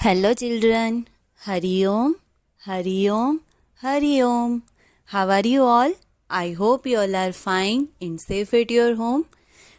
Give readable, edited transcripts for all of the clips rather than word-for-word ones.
Hello children, Hari Om, Hari Om, Hari Om. How are you all? I hope you all are fine and safe at your home.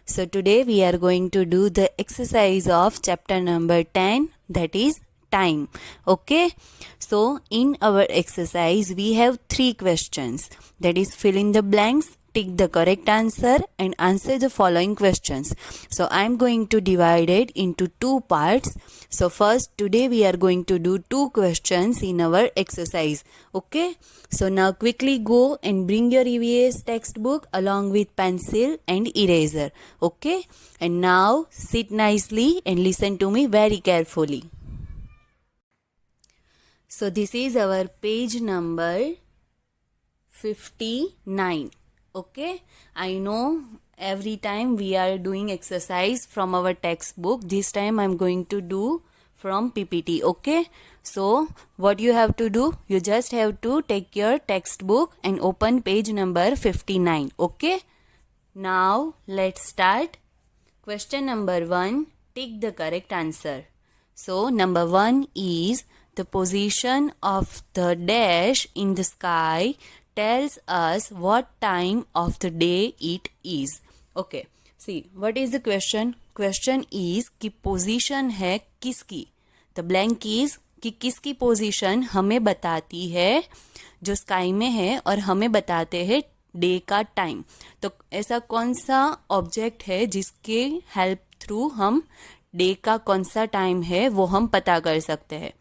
So today we are going to do the exercise of chapter number 10, that is time. Okay, so in our exercise we have 3 questions, that is fill in the blanks, tick the correct answer and answer the following questions. So I am going to divide it into 2 parts. So first, today we are going to do 2 questions in our exercise. Okay, so now quickly go and bring your EVS textbook along with pencil and eraser. Okay, and now sit nicely and listen to me very carefully. So this is our page number 59. Okay, I know every time we are doing exercise from our textbook. This time I'm going to do from PPT. Okay, so what you have to do, you just have to take your textbook and open page number 59. Okay, now let's start. Question number 1, tick the correct answer. So number 1 is the position of the dash in the sky tells us what time of the day it is. Okay, see what is the question? Question is कि position है किसकी? The blank is कि किसकी position हमें बताती है जो sky में है और हमें बताते हैं डे का टाइम. तो ऐसा कौन सा ऑब्जेक्ट है जिसके हेल्प थ्रू हम डे का कौन सा टाइम है वो हम पता कर सकते हैं.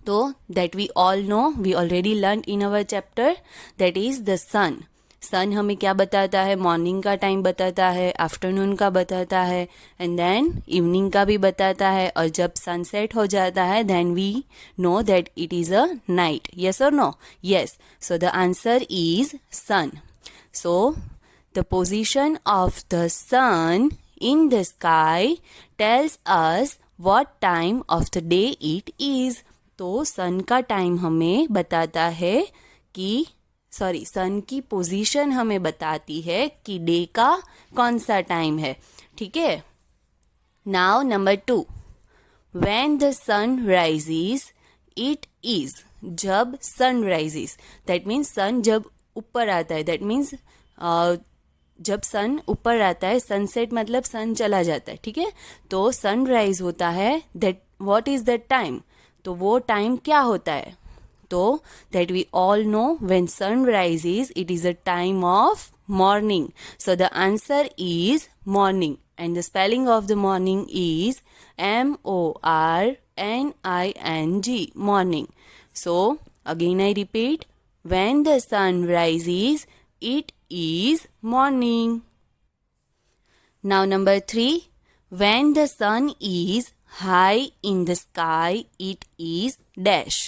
तो that we all know, we already learn in our chapter, that is the sun. Sun हमें क्या बताता है? मॉर्निंग का टाइम बताता है, आफ्टरनून का बताता है एंड देन इवनिंग का भी बताता है. और जब सनसेट हो जाता है then we know that it is a night. Yes और no? Yes. So the answer is sun. So the position of the sun in the sky tells us what time of the day it is. तो सन का time हमें बताता है कि सन की position हमें बताती है कि डे का कौन सा टाइम है. ठीक है. Now number 2, when the sun rises it is. जब sun rises, that means sun जब ऊपर आता है, दैट मीन्स जब सन ऊपर आता है, सनसेट मतलब सन चला जाता है. ठीक है. तो सनराइज होता है, that what is that time? तो वो टाइम क्या होता है? तो that we all know, when sun rises it is a time of morning. So the answer is morning and the spelling of the morning is MORNING, morning. So again I repeat, when the sun rises it is morning. Now number 3, when the sun is high in the sky it is dash.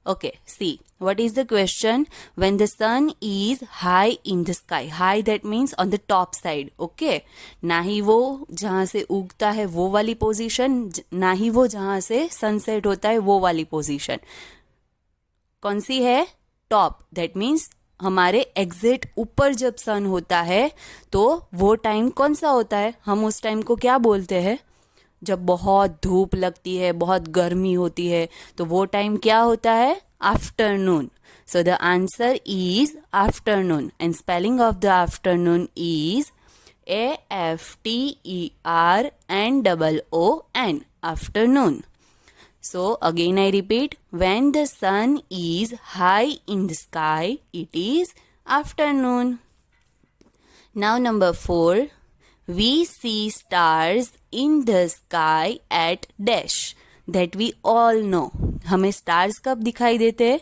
Okay, see what is the question? When the sun is high in the sky, high that means on the top side. Okay, ना ही वो जहाँ से उगता है वो वाली position, ना ही वो जहाँ से सनसेट होता है वो वाली पोजीशन. कौन सी है? टॉप. दैट मीन्स हमारे एग्जिट ऊपर जब सन होता है तो वो टाइम कौन सा होता है? हम उस टाइम को क्या बोलते हैं? जब बहुत धूप लगती है, बहुत गर्मी होती है, तो वो टाइम क्या होता है? Afternoon. So the answer is afternoon and spelling of the afternoon is AFTERNOON, afternoon. So again I repeat, when the sun is high in the sky, it is afternoon. Now number 4, we see stars in the sky at dash. That we all know. हमें stars कब दिखाई देते हैं?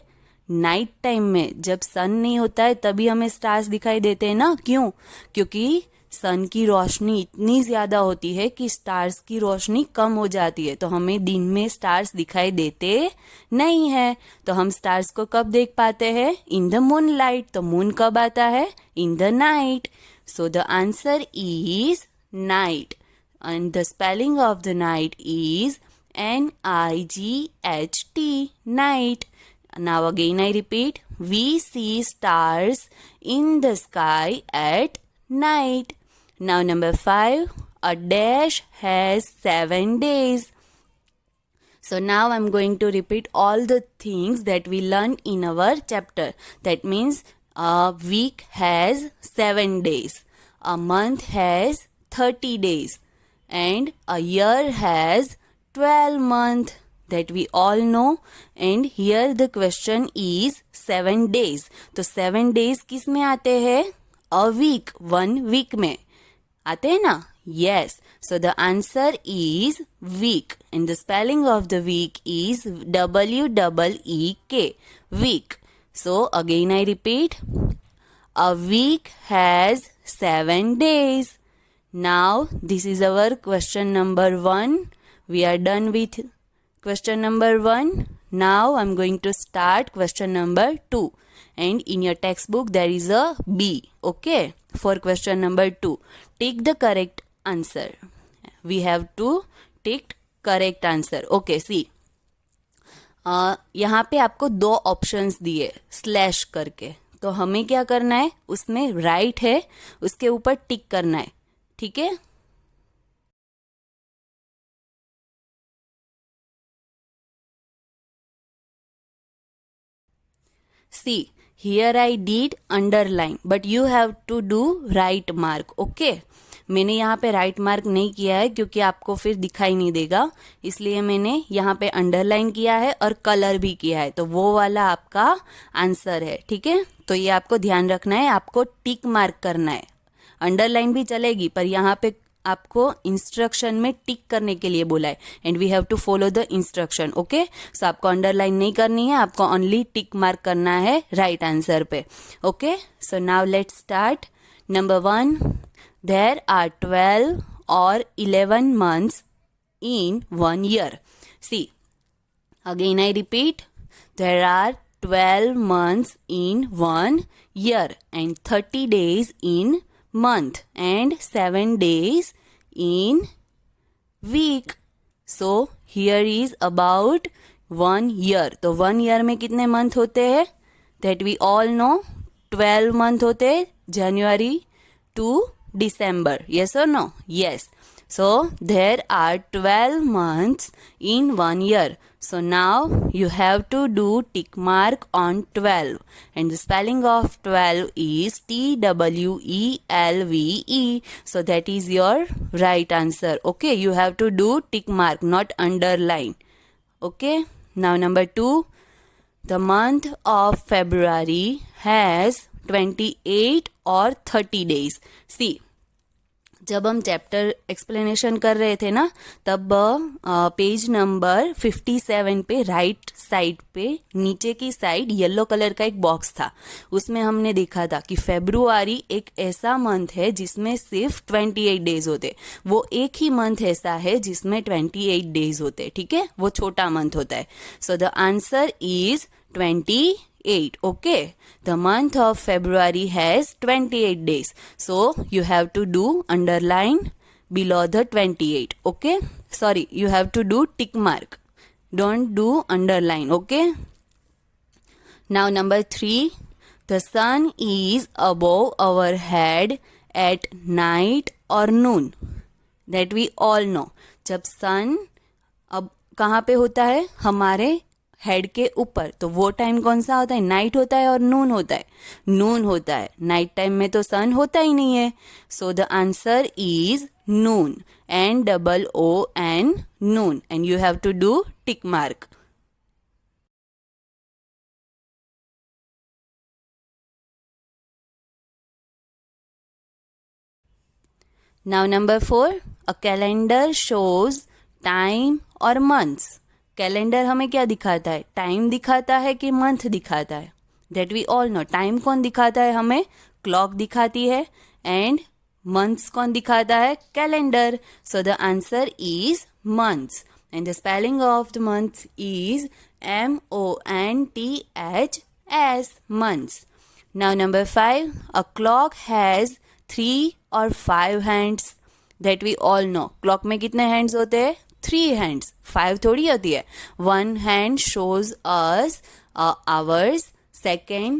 Night time में, जब सन नहीं होता है तभी हमें स्टार्स दिखाई देते हैं ना. क्यों? क्योंकि सन की रोशनी इतनी ज्यादा होती है कि स्टार्स की रोशनी कम हो जाती है, तो हमें दिन में स्टार्स दिखाई देते नहीं है. तो हम स्टार्स को कब देख पाते हैं? In the moon light. तो मून कब आता है? In the night. So the answer is night and the spelling of the night is NIGHT, night. Now again I repeat, we see stars in the sky at night. Now number 5, a dash has 7 days. So now I'm going to repeat all the things that we learned in our chapter. That means a week has 7 days, a month has 30 days, and a year has 12 months. That we all know. And here the question is 7 days. तो 7 days किस में आते हैं? A week, 1 week में आते हैं ना? Yes. So the answer is week. And the spelling of the week is W-E-E-K. Week. So again I repeat. A week has 7 days. Now this is our question number 1. We are done with question number 1. Now I'm going to start question number 2. And in your textbook there is a B. Okay. For question number 2. Take the correct answer. We have to take correct answer. Okay, see. यहाँ पे आपको 2 options दिए slash करके. तो हमें क्या करना है? उसमें राइट है, उसके ऊपर टिक करना है. ठीक है? See, here I did underline, but you have to do right mark. Okay? मैंने यहाँ पे राइट मार्क नहीं किया है क्योंकि आपको फिर दिखाई नहीं देगा, इसलिए मैंने यहाँ पे अंडरलाइन किया है और कलर भी किया है. तो वो वाला आपका आंसर है. ठीक है? तो ये आपको ध्यान रखना है, आपको टिक मार्क करना है. अंडरलाइन भी चलेगी पर यहाँ पे आपको इंस्ट्रक्शन में टिक करने के लिए बोला है. And we have to follow the instruction. Okay? So आपको अंडरलाइन नहीं करनी है, आपको ओनली टिक मार्क करना है राइट आंसर पे. Okay? So now let's start. Number 1. There are 12 or 11 months in 1 year. See, again I repeat, there are 12 months in 1 year and 30 days in month and 7 days in week. So here is about 1 year. तो 1 year में कितने month होते हैं? That we all know. 12 month होते हैं, January to December. Yes or no? Yes. So there are 12 months in 1 year. So now you have to do tick mark on 12. And the spelling of 12 is Twelve. So that is your right answer. Okay, you have to do tick mark, not underline. Okay. Now number 2. The month of February has 28 और 30 days. See, जब हम chapter explanation कर रहे थे ना, तब page number 57 पे right side पे नीचे की साइड येलो कलर का एक बॉक्स था. उसमें हमने देखा था कि फेब्रुआरी एक ऐसा मंथ है जिसमें सिर्फ 28 डेज होते. वो एक ही मंथ ऐसा है जिसमें 28 डेज होते. ठीक है? वो छोटा मंथ होता है. So the answer is 28. Okay, the month of February has 28 days. So you have to do underline below the 28. Okay, sorry, you have to do tick mark. Don't do underline. Okay. Now number 3. The sun is above our head at night or noon. That we all know. जब sun अब कहाँ पे होता है? हमारे head के ऊपर. तो वो टाइम कौन सा होता है? नाइट होता है और नून होता है? नून होता है. नाइट टाइम में तो सन होता ही नहीं है. So the answer is noon. NOON. Noon. And you have to do tick mark. Now number 4. A calendar shows time or months. Calendar हमें क्या दिखाता है? टाइम दिखाता है कि मंथ दिखाता है? That we all know. Time कौन दिखाता है हमें? क्लॉक दिखाती है. एंड मंथ्स कौन दिखाता है? Calendar. So the answer is months. And the spelling of the months is MONTHS. Months. Now number 5. A clock has 3 or 5 hands. That we all know. Clock में कितने हैंड्स होते हैं? 3 hands. 5 थोड़ी होती है. 1 hand shows us hours, second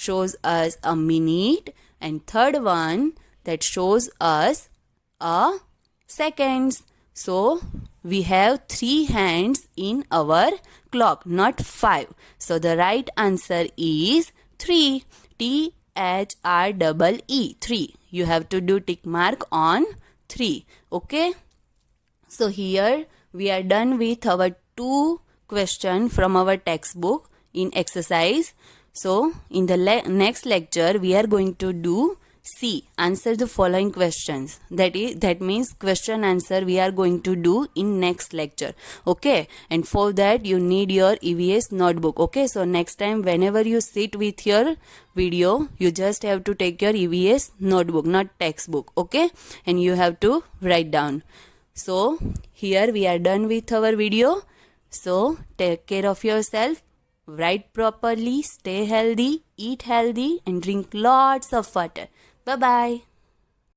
shows us a minute, and third one that shows us a seconds. So we have 3 hands in our clock, not 5. So the right answer is 3. THREE, 3. You have to do tick mark on 3. Okay. So here we are done with our 2 question from our textbook in exercise. So in the next lecture we are going to do C, answer the following questions. That means question answer we are going to do in next lecture. Okay, and for that you need your EVS notebook. Okay, so next time whenever you sit with your video, you just have to take your EVS notebook, not textbook. Okay, and you have to write down. So here we are done with our video. So take care of yourself, write properly, stay healthy, eat healthy, and drink lots of water. Bye bye.